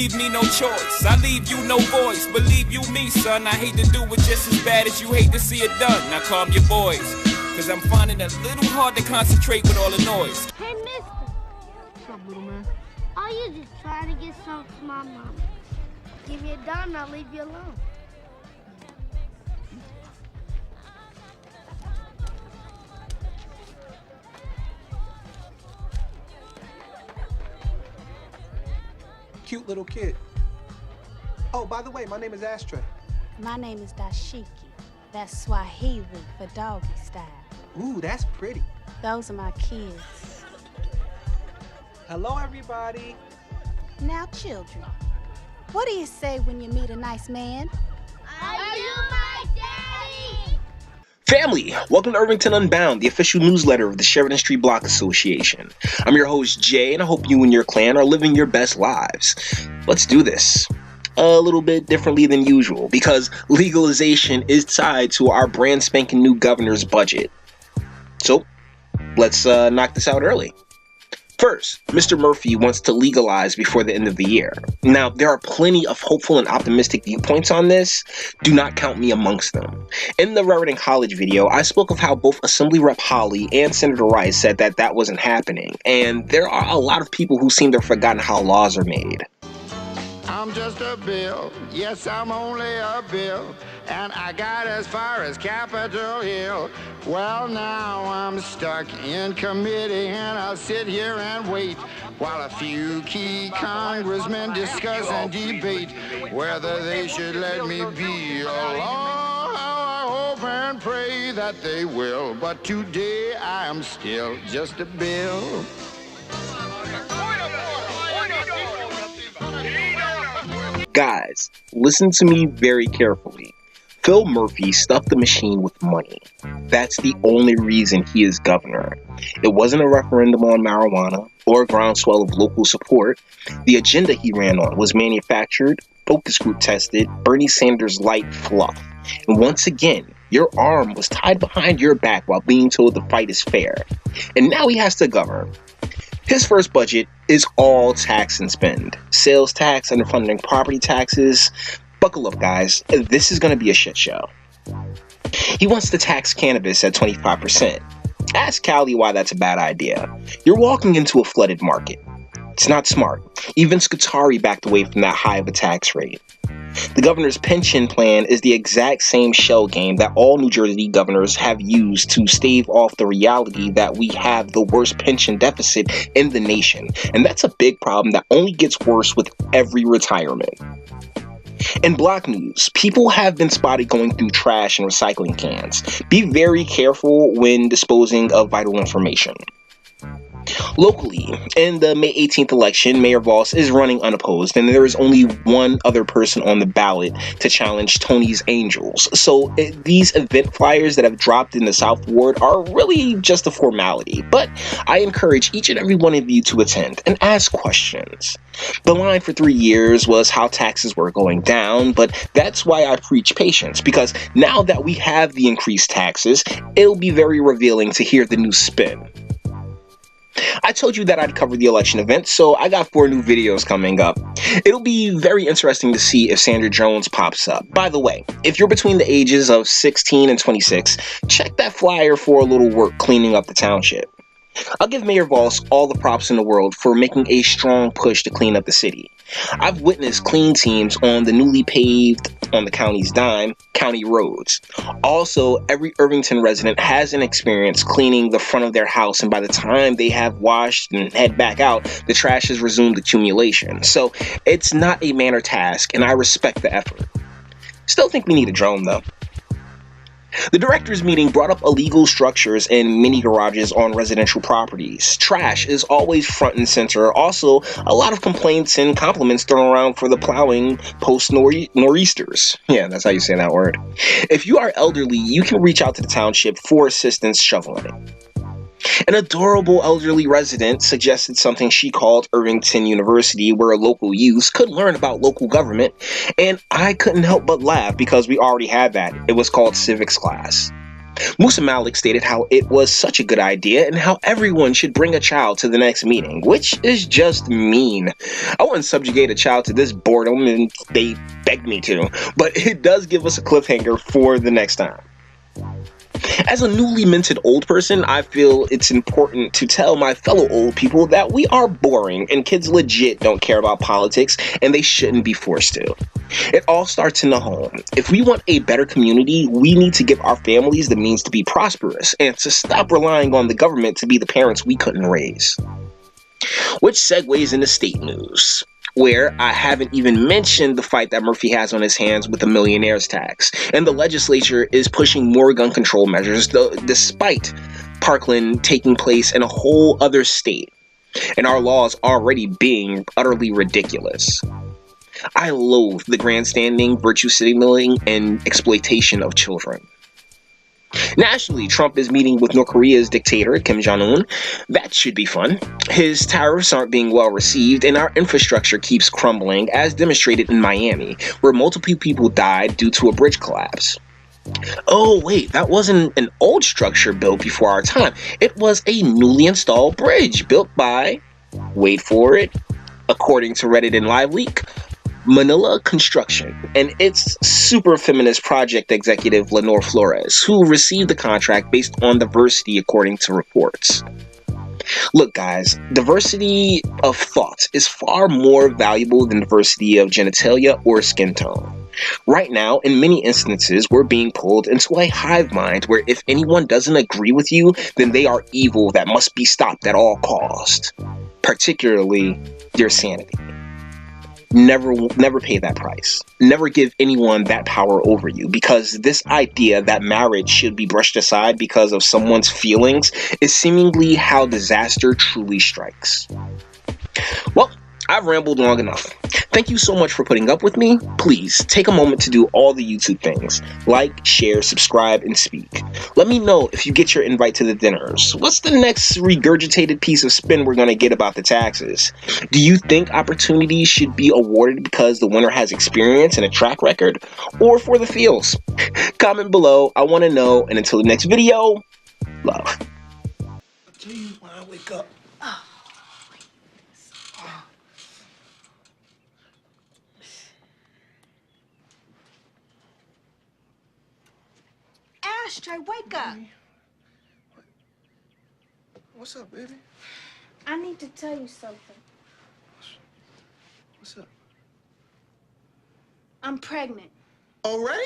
leave me no choice. I leave you no voice. Believe you me, son. I hate to do it just as bad as you hate to see it done. Now calm your boys, cause I'm finding it a little hard to concentrate with all the noise. Hey, mister. What's up, little man? Are you just trying to get something from my mama? Give me a dime and I'll leave you alone. Cute little kid. Oh, by the way, my name is Ashtray. My name is Dashiki. That's Swahili for doggy style. Ooh, that's pretty. Those are my kids. Hello, everybody. Now, children, what do you say when you meet a nice man? Are you my daddy? Family, welcome to Irvington Unbound, the official newsletter of the Sheridan St Block Association. I'm your host, Jay, and I hope you and your clan are living your best lives. Let's do this a little bit differently than usual, because legalization is tied to our brand spanking new governor's budget. So, let's knock this out early. First, Mr. Murphy wants to legalize before the end of the year. Now, there are plenty of hopeful and optimistic viewpoints on this. Do not count me amongst them. In the Raritan College video, I spoke of how both Assembly Rep Holly and Senator Rice said that that wasn't happening, and there are a lot of people who seem to have forgotten how laws are made. I'm just a bill, yes, I'm only a bill, and I got as far as Capitol Hill. Well, now I'm stuck in committee, and I'll sit here and wait while a few key congressmen discuss and debate whether they should let me be a law. I hope and pray that they will, but today I am still just a bill. Guys, listen to me very carefully. Phil Murphy stuffed the machine with money. That's the only reason he is governor. It wasn't a referendum on marijuana or a groundswell of local support. The agenda he ran on was manufactured, focus group tested, Bernie Sanders light fluff. And once again, your arm was tied behind your back while being told the fight is fair. And now he has to govern. His first budget is all tax and spend. Sales tax, underfunding property taxes. Buckle up, guys. This is going to be a shit show. He wants to tax cannabis at 25%. Ask Cali why that's a bad idea. You're walking into a flooded market. It's not smart. Even Scutari backed away from that high of a tax rate. The governor's pension plan is the exact same shell game that all New Jersey governors have used to stave off the reality that we have the worst pension deficit in the nation. And that's a big problem that only gets worse with every retirement. In Block News, people have been spotted going through trash and recycling cans. Be very careful when disposing of vital information. Locally, in the May 18th election, Mayor Voss is running unopposed, and there is only one other person on the ballot to challenge Tony's Angels. So these event flyers that have dropped in the South Ward are really just a formality, but I encourage each and every one of you to attend and ask questions. The line for 3 years was how taxes were going down, but that's why I preach patience, because now that we have the increased taxes, it'll be very revealing to hear the new spin. I told you that I'd cover the election event, so I got 4 new videos coming up. It'll be very interesting to see if Sandra Jones pops up. By the way, if you're between the ages of 16 and 26, check that flyer for a little work cleaning up the township. I'll give Mayor Voss all the props in the world for making a strong push to clean up the city. I've witnessed clean teams on the newly paved, on the county's dime, county roads. Also, every Irvington resident has an experience cleaning the front of their house, and by the time they have washed and head back out, the trash has resumed accumulation. So it's not a minor task, and I respect the effort. Still think we need a drone, though. The directors' meeting brought up illegal structures and mini garages on residential properties. Trash is always front and center. Also, a lot of complaints and compliments thrown around for the plowing post-nor'easters. Yeah, that's how you say that word. If you are elderly, you can reach out to the township for assistance shoveling. An adorable elderly resident suggested something she called Irvington University, where local youths could learn about local government, and I couldn't help but laugh because we already had that. It was called civics class. Musa Malik stated how it was such a good idea and how everyone should bring a child to the next meeting, which is just mean. I wouldn't subjugate a child to this boredom and they begged me to, but it does give us a cliffhanger for the next time. As a newly minted old person, I feel it's important to tell my fellow old people that we are boring and kids legit don't care about politics and they shouldn't be forced to. It all starts in the home. If we want a better community, we need to give our families the means to be prosperous and to stop relying on the government to be the parents we couldn't raise. Which segues into state news, where I haven't even mentioned the fight that Murphy has on his hands with the millionaire's tax, and the legislature is pushing more gun control measures despite Parkland taking place in a whole other state, and our laws already being utterly ridiculous. I loathe the grandstanding, virtue signaling, and exploitation of children. Nationally, Trump is meeting with North Korea's dictator, Kim Jong-un. That should be fun. His tariffs aren't being well received, and our infrastructure keeps crumbling, as demonstrated in Miami, where multiple people died due to a bridge collapse. Oh, wait, that wasn't an old structure built before our time. It was a newly installed bridge built by, wait for it, according to Reddit and LiveLeak, Manila Construction, and its super feminist project executive Lenore Flores, who received the contract based on diversity according to reports. Look guys, diversity of thought is far more valuable than diversity of genitalia or skin tone. Right now, in many instances, we're being pulled into a hive mind where if anyone doesn't agree with you, then they are evil that must be stopped at all costs, particularly your sanity. Never pay that price. Never give anyone that power over you, because this idea that marriage should be brushed aside because of someone's feelings is seemingly how disaster truly strikes. Well, I've rambled long enough. Thank you so much for putting up with me. Please take a moment to do all the YouTube things. Like, share, subscribe, and speak. Let me know if you get your invite to the dinners. What's the next regurgitated piece of spin we're going to get about the taxes? Do you think opportunities should be awarded because the winner has experience and a track record? Or for the feels? Comment below. I want to know. And until the next video, love. I'll tell you when I wake up. Ashtray, wake up. What's up, baby? I need to tell you something. What's up? I'm pregnant. Already?